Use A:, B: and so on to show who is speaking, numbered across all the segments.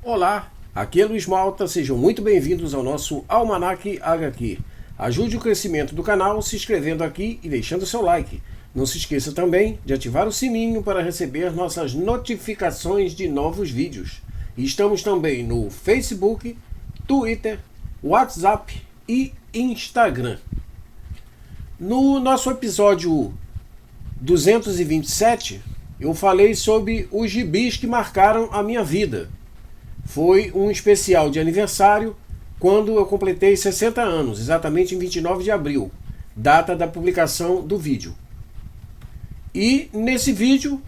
A: Olá, aqui é Luiz Malta, sejam muito bem-vindos ao nosso Almanac HQ. Ajude o crescimento do canal se inscrevendo aqui e deixando seu like. Não se esqueça também de ativar o sininho para receber nossas notificações de novos vídeos. E estamos também no Facebook, Twitter, WhatsApp e Instagram. No nosso episódio 227, eu falei sobre os gibis que marcaram a minha vida. Foi um especial de aniversário quando eu completei 60 anos, exatamente em 29 de abril, data da publicação do vídeo. E nesse vídeo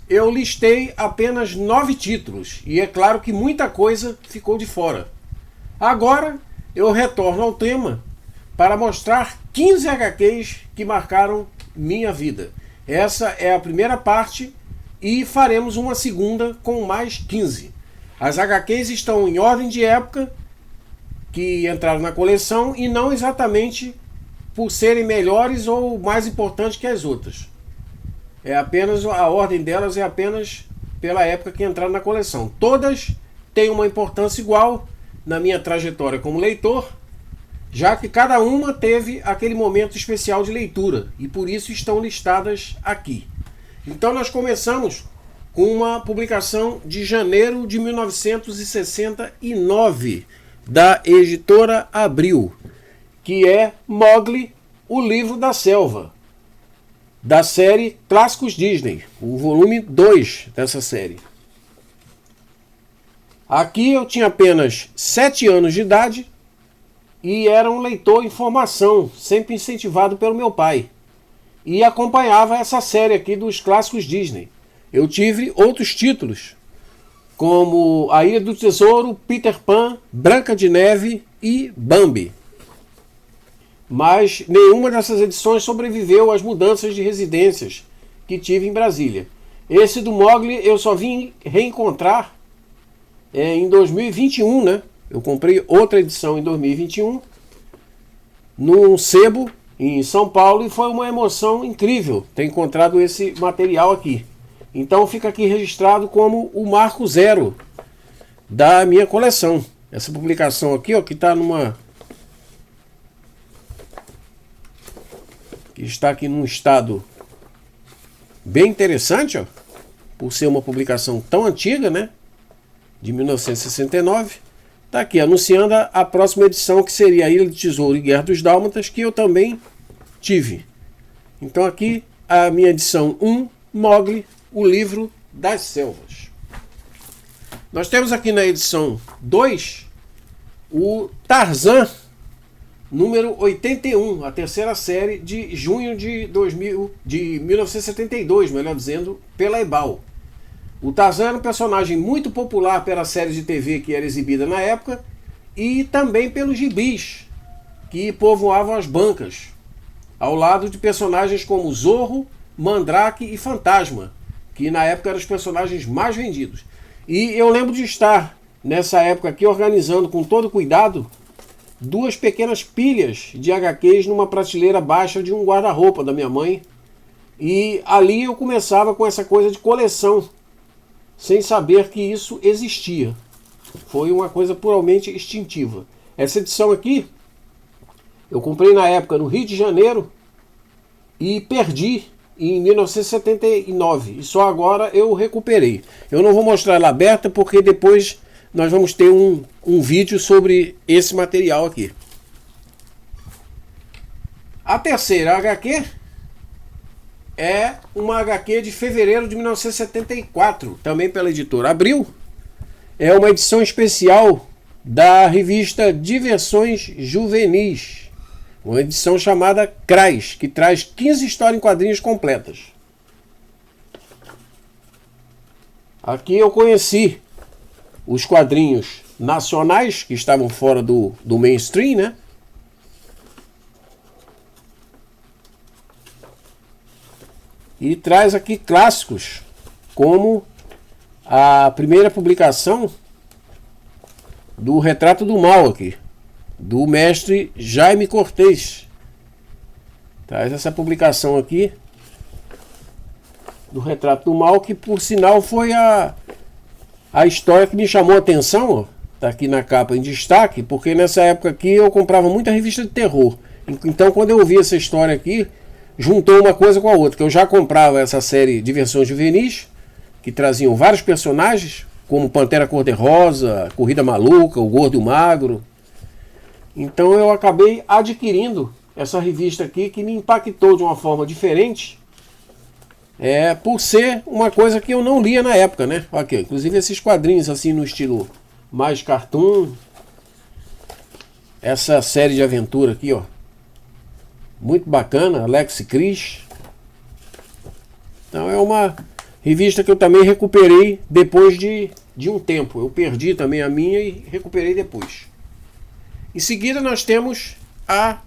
A: eu listei apenas 9 títulos, e é claro que muita coisa ficou de fora. Agora eu retorno ao tema para mostrar 15 HQs que marcaram minha vida. Essa é a primeira parte e faremos uma segunda com mais 15. As HQs estão em ordem de época que entraram na coleção e não exatamente por serem melhores ou mais importantes que as outras. A ordem delas é apenas pela época que entraram na coleção. Todas têm uma importância igual na minha trajetória como leitor, já que cada uma teve aquele momento especial de leitura e por isso estão listadas aqui. Então nós começamos com uma publicação de janeiro de 1969 da editora Abril, que é Mowgli, o Livro da Selva, da série Clássicos Disney, o volume 2 dessa série. Aqui eu tinha apenas 7 anos de idade e era um leitor em formação, sempre incentivado pelo meu pai, e acompanhava essa série aqui dos Clássicos Disney. Eu tive outros títulos, como A Ilha do Tesouro, Peter Pan, Branca de Neve e Bambi. Mas nenhuma dessas edições sobreviveu às mudanças de residências que tive em Brasília. Esse do Mowgli eu só vim reencontrar em 2021, né? Eu comprei outra edição em 2021, num sebo em São Paulo, e foi uma emoção incrível ter encontrado esse material aqui. Então fica aqui registrado como o marco zero da minha coleção. Essa publicação aqui, ó, que está aqui num estado bem interessante, ó, por ser uma publicação tão antiga, né, de 1969. Está aqui anunciando a próxima edição, que seria A Ilha do Tesouro e Guerra dos Dálmatas, que eu também tive. Então aqui a minha edição 1, Mowgli, o Livro das Selvas. Nós temos aqui na edição 2 o Tarzan, número 81, a terceira série de junho de 1972, melhor dizendo, pela Ebal. O Tarzan era um personagem muito popular pela série de TV que era exibida na época e também pelos gibis que povoavam as bancas, ao lado de personagens como Zorro, Mandrake e Fantasma, que na época eram os personagens mais vendidos. E eu lembro de estar, nessa época aqui, organizando com todo cuidado 2 pequenas pilhas de HQs numa prateleira baixa de um guarda-roupa da minha mãe. E ali eu começava com essa coisa de coleção, sem saber que isso existia. Foi uma coisa puramente instintiva. Essa edição aqui, eu comprei na época no Rio de Janeiro e perdi em 1979, e só agora eu recuperei. Eu não vou mostrar ela aberta porque depois nós vamos ter um vídeo sobre esse material aqui. A terceira HQ é uma HQ de fevereiro de 1974, também pela editora Abril. É uma edição especial da revista Diversões Juvenis, uma edição chamada Crais, que traz 15 histórias em quadrinhos completas. Aqui eu conheci os quadrinhos nacionais, que estavam fora do mainstream, né? E traz aqui clássicos, como a primeira publicação do Retrato do Mal aqui, do mestre Jaime Cortez. Traz essa publicação aqui do Retrato do Mal, que por sinal foi a história que me chamou a atenção, ó, tá aqui na capa em destaque, porque nessa época aqui eu comprava muita revista de terror. Então quando eu vi essa história aqui, juntou uma coisa com a outra, que eu já comprava essa série de versões juvenis, que traziam vários personagens, como Pantera Cor-de-Rosa, Corrida Maluca, o Gordo e o Magro. Então eu acabei adquirindo essa revista aqui, que me impactou de uma forma diferente, por ser uma coisa que eu não lia na época, né? Aqui, inclusive esses quadrinhos assim no estilo mais cartoon. Essa série de aventura aqui, ó, muito bacana, Alex e Chris. Então é uma revista que eu também recuperei depois de um tempo. Eu perdi também a minha e recuperei depois. Em seguida nós temos a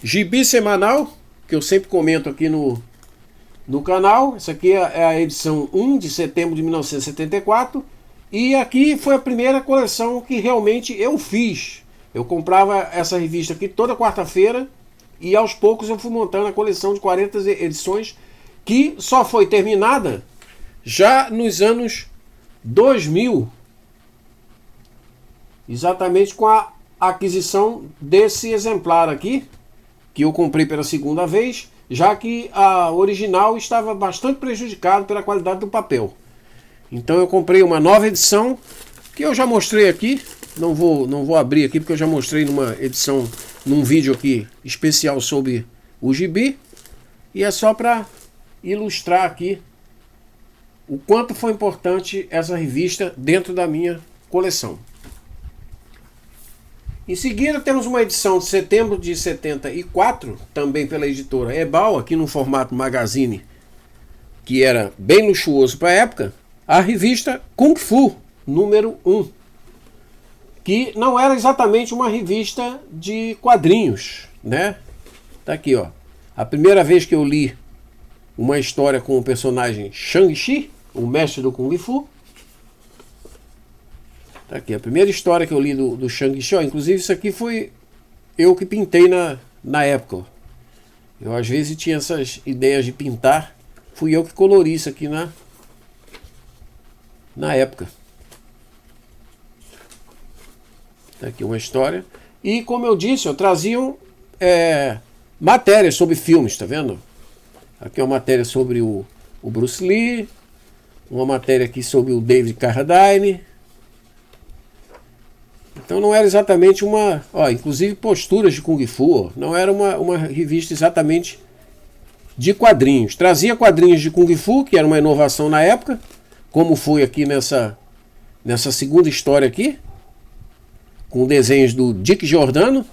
A: Gibi Semanal, que eu sempre comento aqui no canal. Essa aqui é a edição 1 de setembro de 1974. E aqui foi a primeira coleção que realmente eu fiz. Eu comprava essa revista aqui toda quarta-feira e aos poucos eu fui montando a coleção de 40 edições, que só foi terminada já nos anos 2000, exatamente com a aquisição desse exemplar aqui, que eu comprei pela segunda vez, já que a original estava bastante prejudicada pela qualidade do papel. Então eu comprei uma nova edição, que eu já mostrei aqui, não vou abrir aqui porque eu já mostrei numa edição, num vídeo aqui especial sobre o gibi, e é só para ilustrar aqui o quanto foi importante essa revista dentro da minha coleção. Em seguida temos uma edição de setembro de 74, também pela editora Ebal, aqui no formato magazine, que era bem luxuoso para a época, a revista Kung Fu número 1, que não era exatamente uma revista de quadrinhos, né? Tá aqui, ó. A primeira vez que eu li uma história com o personagem Shang-Chi, o mestre do Kung Fu. Tá aqui, a primeira história que eu li do Shang-Chi. Inclusive isso aqui foi eu que pintei na época. Eu às vezes tinha essas ideias de pintar. Fui eu que colori isso aqui na época. Tá aqui uma história. E como eu disse, traziam matérias sobre filmes, tá vendo? Aqui é uma matéria sobre o Bruce Lee. Uma matéria aqui sobre o David Carradine. Então não era exatamente inclusive posturas de Kung Fu, não era uma revista exatamente de quadrinhos. Trazia quadrinhos de Kung Fu, que era uma inovação na época, como foi aqui nessa segunda história aqui, com desenhos do Dick Giordano,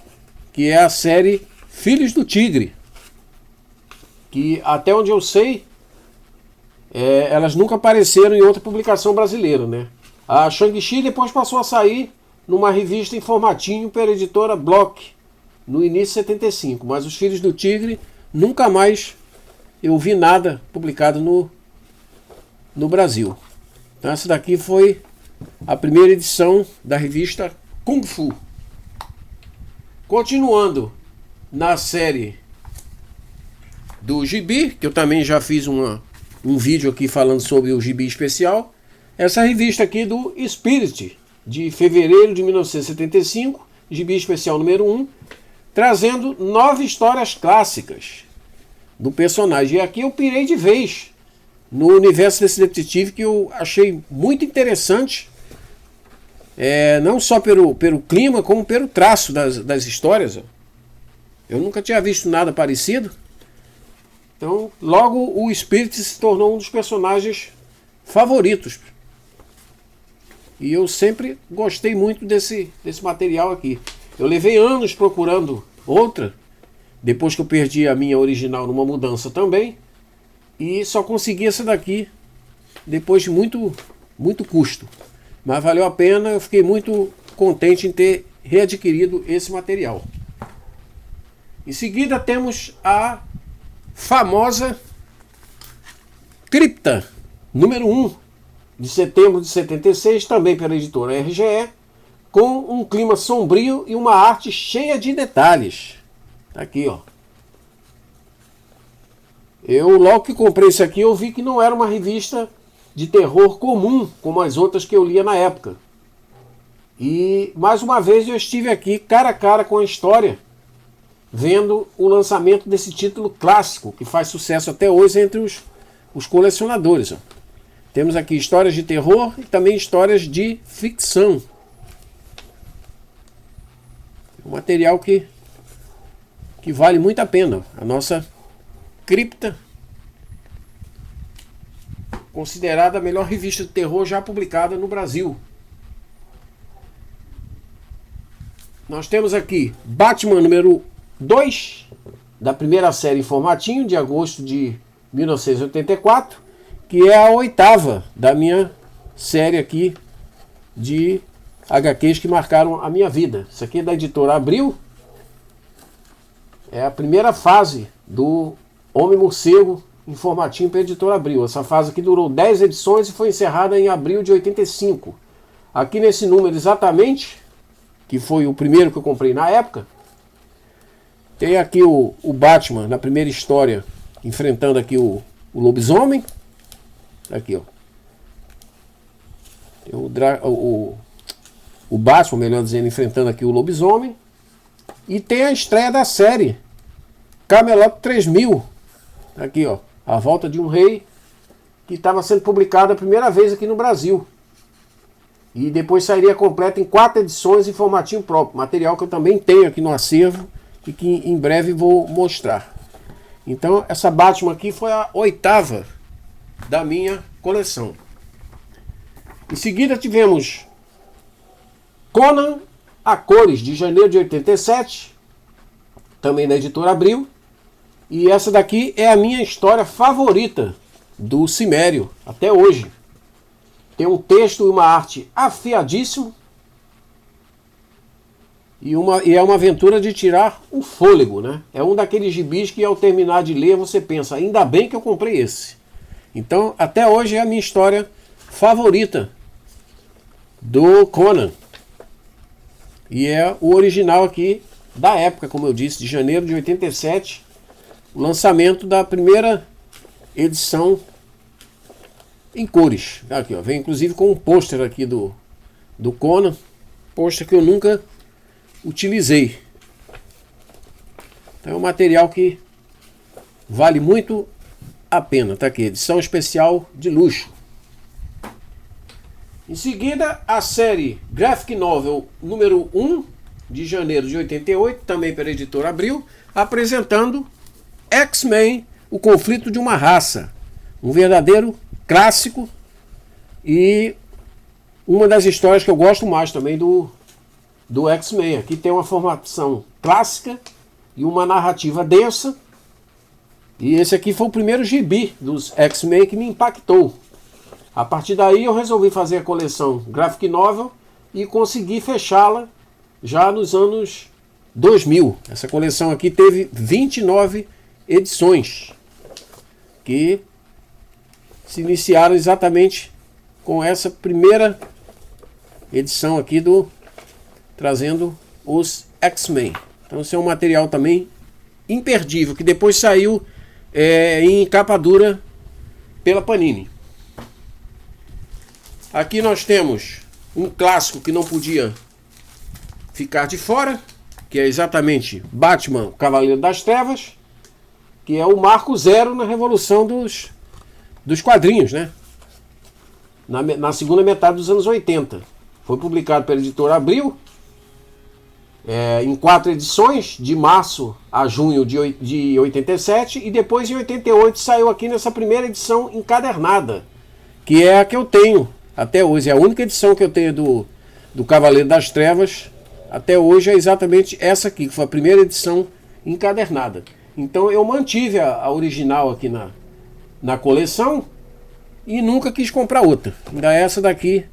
A: que é a série Filhos do Tigre, que até onde eu sei, elas nunca apareceram em outra publicação brasileira, né? A Shang-Chi depois passou a sair numa revista em formatinho pela editora Block, no início de 75, mas os Filhos do Tigre nunca mais eu vi nada publicado no Brasil. Então essa daqui foi a primeira edição da revista Kung Fu. Continuando na série do gibi, que eu também já fiz um vídeo aqui falando sobre o gibi especial, essa revista aqui do Spirit, de fevereiro de 1975, gibi especial número 1, trazendo 9 histórias clássicas do personagem. E aqui eu pirei de vez no universo desse detetive, que eu achei muito interessante, não só pelo clima, como pelo traço das histórias. Eu nunca tinha visto nada parecido. Então, logo o Spirit se tornou um dos personagens favoritos. E eu sempre gostei muito desse material aqui. Eu levei anos procurando outra, depois que eu perdi a minha original numa mudança também, e só consegui essa daqui depois de muito, muito custo. Mas valeu a pena, eu fiquei muito contente em ter readquirido esse material. Em seguida temos a famosa Cripta, número 1, de setembro de 76, também pela editora RGE, com um clima sombrio e uma arte cheia de detalhes. Tá aqui, ó. Eu logo que comprei isso aqui, eu vi que não era uma revista de terror comum, como as outras que eu lia na época. E mais uma vez eu estive aqui cara a cara com a história, vendo o lançamento desse título clássico, que faz sucesso até hoje entre os colecionadores. Ó. Temos aqui histórias de terror e também histórias de ficção. Um material que vale muito a pena. A nossa Cripta, considerada a melhor revista de terror já publicada no Brasil. Nós temos aqui Batman número 2, da primeira série em formatinho, de agosto de 1984, que é a 8ª da minha série aqui de HQs que marcaram a minha vida. Isso aqui é da editora Abril. É a primeira fase do Homem-Morcego em formatinho para a editora Abril. Essa fase aqui durou 10 edições e foi encerrada em abril de 85. Aqui nesse número exatamente, que foi o primeiro que eu comprei na época, tem aqui o Batman na primeira história enfrentando aqui o lobisomem. Aqui, ó. Tem o Batman, melhor dizendo, enfrentando aqui o lobisomem. E tem a estreia da série Camelot 3000. Aqui, ó. A Volta de um Rei, que estava sendo publicada a primeira vez aqui no Brasil. E depois sairia completa em 4 edições em formatinho próprio. Material que eu também tenho aqui no acervo e que em breve vou mostrar. Então essa Batman aqui foi a 8ª da minha coleção. Em seguida tivemos Conan a cores, de janeiro de 87, também da editora Abril. E essa daqui é a minha história favorita do Cimério até hoje. Tem um texto e uma arte afiadíssimo. E é uma aventura de tirar o fôlego, né? É um daqueles gibis que ao terminar de ler você pensa, ainda bem que eu comprei esse. Então, até hoje é a minha história favorita do Conan. E é o original aqui da época, como eu disse, de janeiro de 87, o lançamento da primeira edição em cores. Aqui, ó, vem inclusive com um pôster aqui do Conan, pôster que eu nunca utilizei. Então é um material que vale muito a pena. Tá aqui, edição especial de luxo. Em seguida, a série Graphic Novel número 1, de janeiro de 88, também pela editora Abril, apresentando X-Men, o conflito de uma raça. Um verdadeiro clássico e uma das histórias que eu gosto mais também do X-Men. Aqui tem uma formação clássica e uma narrativa densa. E esse aqui foi o primeiro gibi dos X-Men que me impactou. A partir daí eu resolvi fazer a coleção Graphic Novel e consegui fechá-la já nos anos 2000. Essa coleção aqui teve 29 edições que se iniciaram exatamente com essa primeira edição aqui trazendo os X-Men. Então esse é um material também imperdível, que depois saiu em capa dura pela Panini. Aqui nós temos um clássico que não podia ficar de fora, que é exatamente Batman, Cavaleiro das Trevas, que é o marco zero na revolução dos quadrinhos, né? Na segunda metade dos anos 80. Foi publicado pela editora Abril, em 4 edições, de março a junho de 87, e depois em 88 saiu aqui nessa primeira edição encadernada, que é a que eu tenho até hoje. É a única edição que eu tenho do Cavaleiro das Trevas até hoje, é exatamente essa aqui, que foi a primeira edição encadernada. Então eu mantive a original aqui na coleção e nunca quis comprar outra. Ainda essa daqui,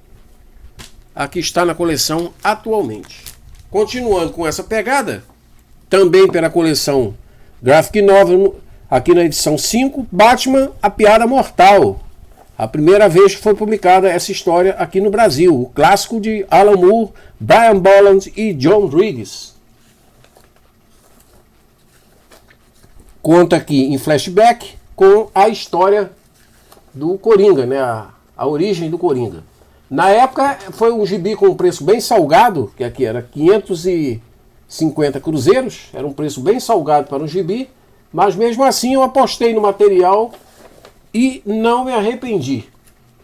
A: a que está na coleção atualmente. Continuando com essa pegada, também pela coleção Graphic Novel, aqui na edição 5, Batman, a Piada Mortal. A primeira vez que foi publicada essa história aqui no Brasil. O clássico de Alan Moore, Brian Bolland e John Riggs. Conta aqui em flashback com a história do Coringa, né? A Origem do Coringa. Na época foi um gibi com um preço bem salgado, que aqui era 550 cruzeiros, era um preço bem salgado para um gibi, mas mesmo assim eu apostei no material e não me arrependi.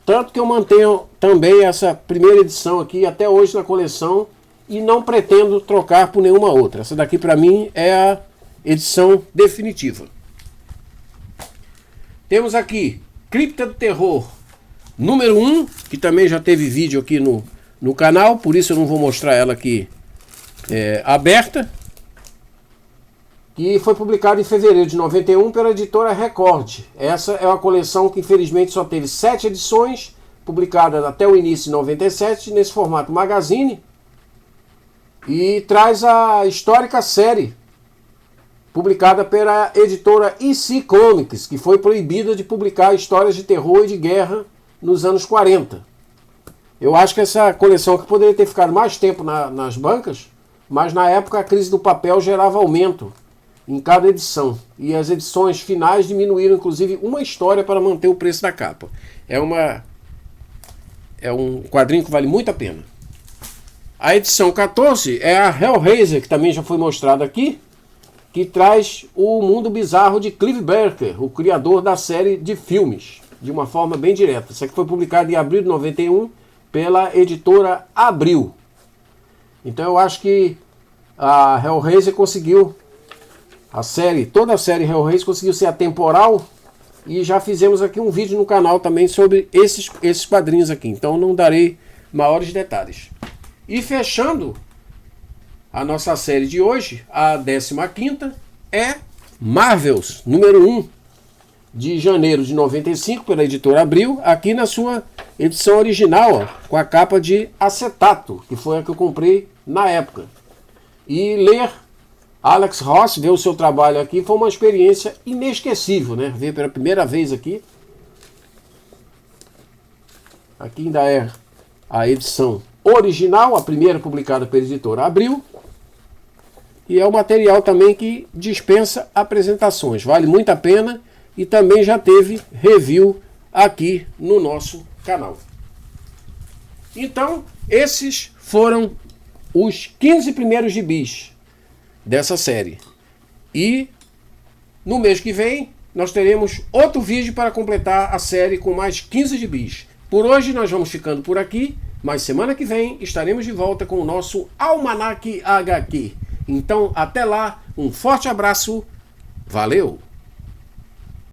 A: Tanto que eu mantenho também essa primeira edição aqui até hoje na coleção e não pretendo trocar por nenhuma outra. Essa daqui para mim é a edição definitiva. Temos aqui Cripta do Terror número 1, que também já teve vídeo aqui no canal, por isso eu não vou mostrar ela aqui aberta. Que foi publicada em fevereiro de 91 pela editora Record. Essa é uma coleção que infelizmente só teve 7 edições, publicadas até o início de 97, nesse formato magazine, e traz a histórica série, publicada pela editora EC Comics, que foi proibida de publicar histórias de terror e de guerra nos anos 40. Eu acho que essa coleção aqui poderia ter ficado mais tempo nas bancas, mas na época a crise do papel gerava aumento em cada edição. E as edições finais diminuíram inclusive uma história para manter o preço da capa. É um quadrinho que vale muito a pena. A edição 14 é a Hellraiser, que também já foi mostrada aqui, que traz o mundo bizarro de Clive Barker, o criador da série de filmes, de uma forma bem direta. Isso aqui foi publicado em abril de 91 pela editora Abril. Então eu acho que a Hellraiser conseguiu, toda a série Hellraiser conseguiu ser atemporal, e já fizemos aqui um vídeo no canal também sobre esses quadrinhos aqui, então não darei maiores detalhes. E fechando a nossa série de hoje, a 15ª, é Marvels, número 1, de janeiro de 95, pela editora Abril, aqui na sua edição original, ó, com a capa de acetato, que foi a que eu comprei na época. E ler Alex Ross, ver o seu trabalho aqui, foi uma experiência inesquecível, né? Ver pela primeira vez aqui. Aqui ainda é a edição original, a primeira publicada pela editora Abril. E é um material também que dispensa apresentações, vale muito a pena, e também já teve review aqui no nosso canal. Então, esses foram os 15 primeiros gibis dessa série. E no mês que vem nós teremos outro vídeo para completar a série com mais 15 gibis. Por hoje nós vamos ficando por aqui, mas semana que vem estaremos de volta com o nosso Almanac HQ. Então até lá, um forte abraço, valeu!